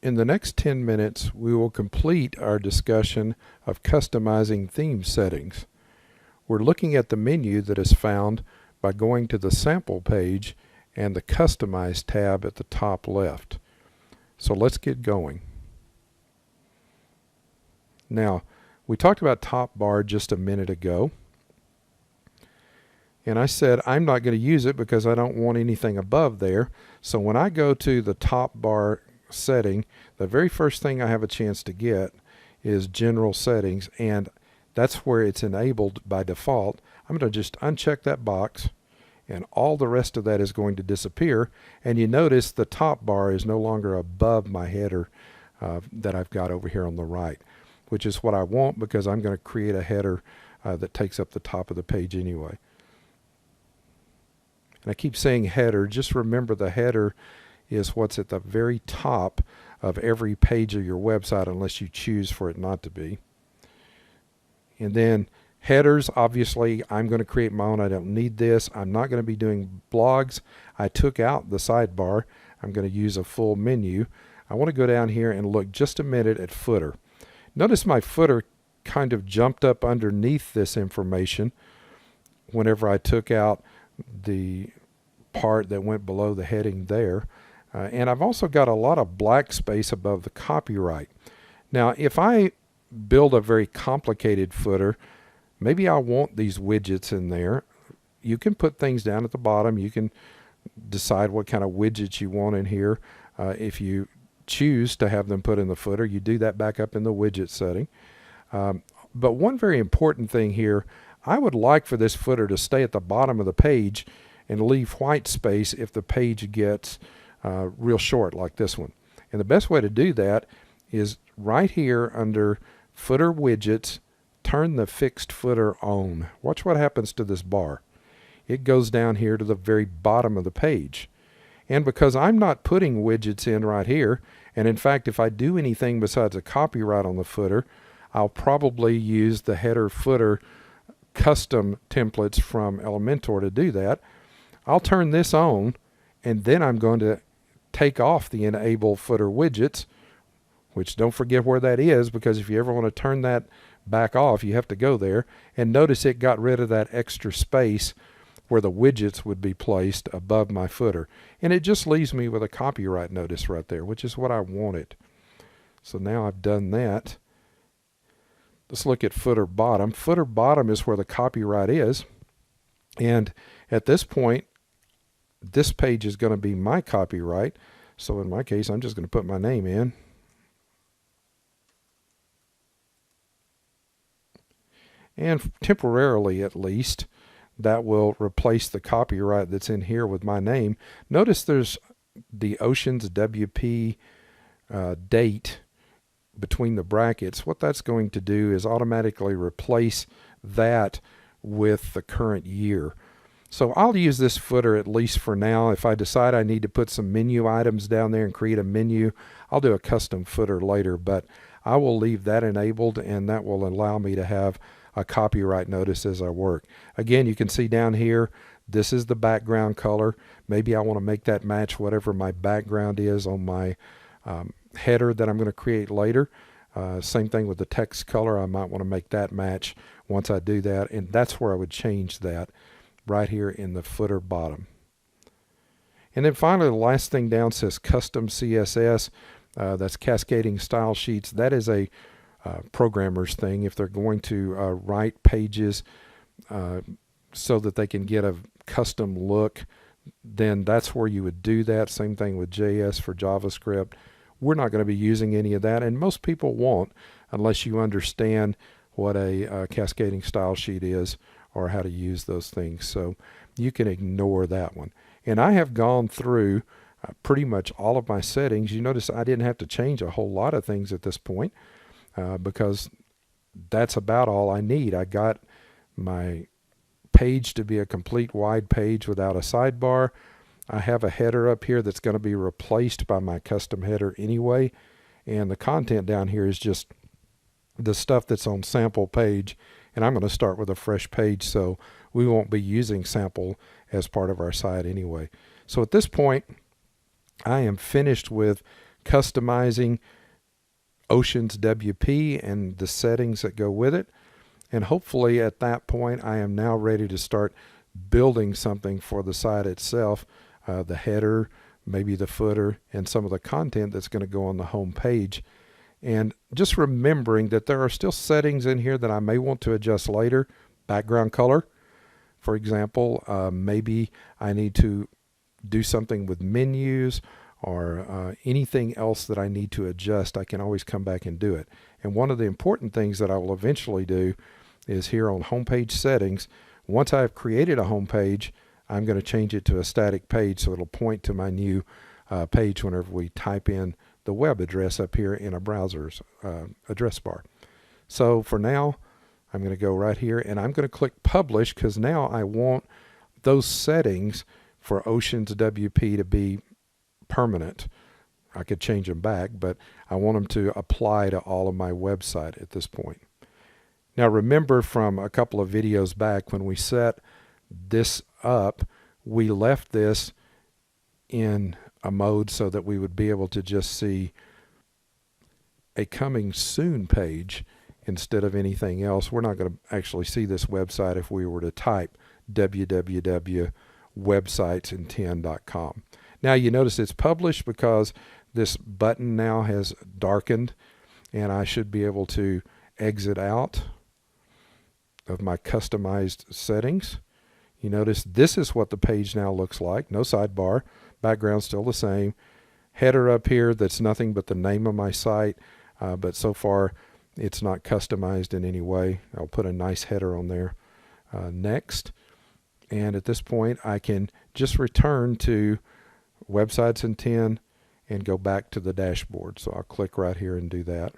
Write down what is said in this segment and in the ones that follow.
In the next 10 minutes, we will complete our discussion of customizing theme settings. We're looking at the menu that is found by going to the sample page and the Customize tab at the top left. So let's get going. Now, we talked about top bar just a minute ago. And I said I'm not going to use it because I don't want anything above there. So when I go to the top bar setting, the very first thing I have a chance to get is general settings, and that's where it's enabled by default. I'm going to just uncheck that box, and all the rest of that is going to disappear. And you notice the top bar is no longer above my header that I've got over here on the right, which is what I want because I'm going to create a header that takes up the top of the page anyway. And I keep saying header. Just remember the header is what's at the very top of every page of your website unless you choose for it not to be. And then headers, obviously I'm going to create my own. I don't need this. I'm not going to be doing blogs. I took out the sidebar. I'm going to use a full menu. I want to go down here and look just a minute at footer. Notice my footer kind of jumped up underneath this information whenever I took out the part that went below the heading there. And I've also got a lot of black space above the copyright. Now, if I build a very complicated footer, maybe I want these widgets in there. You can put things down at the bottom. You can decide what kind of widgets you want in here. If you choose to have them put in the footer, you do that back up in the widget setting. But one very important thing here, I would like for this footer to stay at the bottom of the page and leave white space if the page gets real short like this one. And the best way to do that is right here under footer widgets, turn the fixed footer on. Watch what happens to this bar. It goes down here to the very bottom of the page. And because I'm not putting widgets in right here, and in fact if I do anything besides a copyright on the footer, I'll probably use the header footer custom templates from Elementor to do that. I'll turn this on, and then I'm going to take off the enable footer widgets, which don't forget where that is, because if you ever want to turn that back off, you have to go there. And notice it got rid of that extra space where the widgets would be placed above my footer. And it just leaves me with a copyright notice right there, which is what I wanted. So now I've done that. Let's look at footer bottom. Footer bottom is where the copyright is. And at this point, this page is going to be my copyright. So in my case, I'm just going to put my name in. And temporarily, at least, that will replace the copyright that's in here with my name. Notice there's the OceanWP date between the brackets. What that's going to do is automatically replace that with the current year. So I'll use this footer at least for now. If I decide I need to put some menu items down there and create a menu, I'll do a custom footer later, but I will leave that enabled, and that will allow me to have a copyright notice as I work. Again, you can see down here, this is the background color. Maybe I want to make that match whatever my background is on my header that I'm going to create later. Same thing with the text color. I might want to make that match once I do that, and that's where I would change that, right here in the footer bottom. And then finally, the last thing down says custom CSS. That's cascading style sheets. That is a programmer's thing. If they're going to write pages so that they can get a custom look, then that's where you would do that. Same thing with JS for JavaScript. We're not going to be using any of that, and most people won't unless you understand what a cascading style sheet is or how to use those things. So you can ignore that one. And I have gone through pretty much all of my settings. You notice I didn't have to change a whole lot of things at this point because that's about all I need. I got my page to be a complete wide page without a sidebar. I have a header up here that's going to be replaced by my custom header anyway, and the content down here is just the stuff that's on sample page, and I'm going to start with a fresh page, so we won't be using sample as part of our site anyway. So at this point, I am finished with customizing OceanWP and the settings that go with it. And hopefully at that point I am now ready to start building something for the site itself, the header, maybe the footer, and some of the content that's going to go on the home page. And just remembering that there are still settings in here that I may want to adjust later. Background color, for example, maybe I need to do something with menus or anything else that I need to adjust. I can always come back and do it. And one of the important things that I will eventually do is here on homepage settings. Once I've created a home page, I'm going to change it to a static page so it'll point to my new page whenever we type in the web address up here in a browser's address bar. So for now, I'm going to go right here and I'm going to click publish, because now I want those settings for OceanWP to be permanent. I could change them back, but I want them to apply to all of my website at this point. Now remember from a couple of videos back when we set this up, we left this in a mode so that we would be able to just see a coming soon page instead of anything else. We're not going to actually see this website if we were to type www.websitesin10.com. Now you notice it's published because this button now has darkened, and I should be able to exit out of my customized settings. You notice this is what the page now looks like. No sidebar, background still the same. Header up here that's nothing but the name of my site, but so far it's not customized in any way. I'll put a nice header on there. Next. And at this point I can just return to Websites in 10 and go back to the dashboard. So I'll click right here and do that.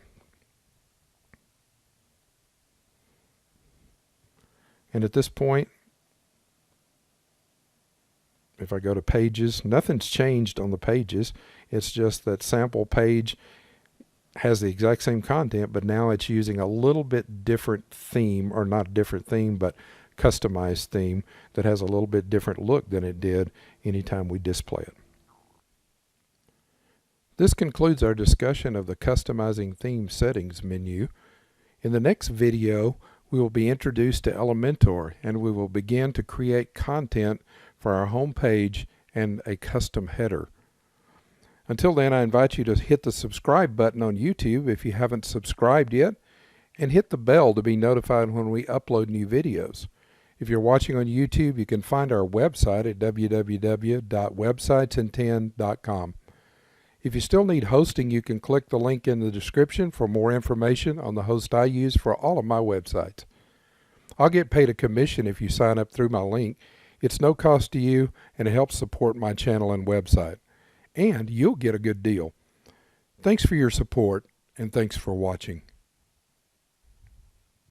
And at this point, if I go to pages, nothing's changed on the pages. It's just that sample page has the exact same content, but now it's using a little bit different theme, or not different theme, but customized theme that has a little bit different look than it did anytime we display it. This concludes our discussion of the Customizing Theme Settings menu. In the next video, we will be introduced to Elementor, and we will begin to create content for our home page and a custom header. Until then, I invite you to hit the subscribe button on YouTube if you haven't subscribed yet, and hit the bell to be notified when we upload new videos. If you're watching on YouTube, you can find our website at www.websitesin10.com. If you still need hosting, you can click the link in the description for more information on the host I use for all of my websites. I'll get paid a commission if you sign up through my link. It's no cost to you, and it helps support my channel and website. And you'll get a good deal. Thanks for your support, and thanks for watching.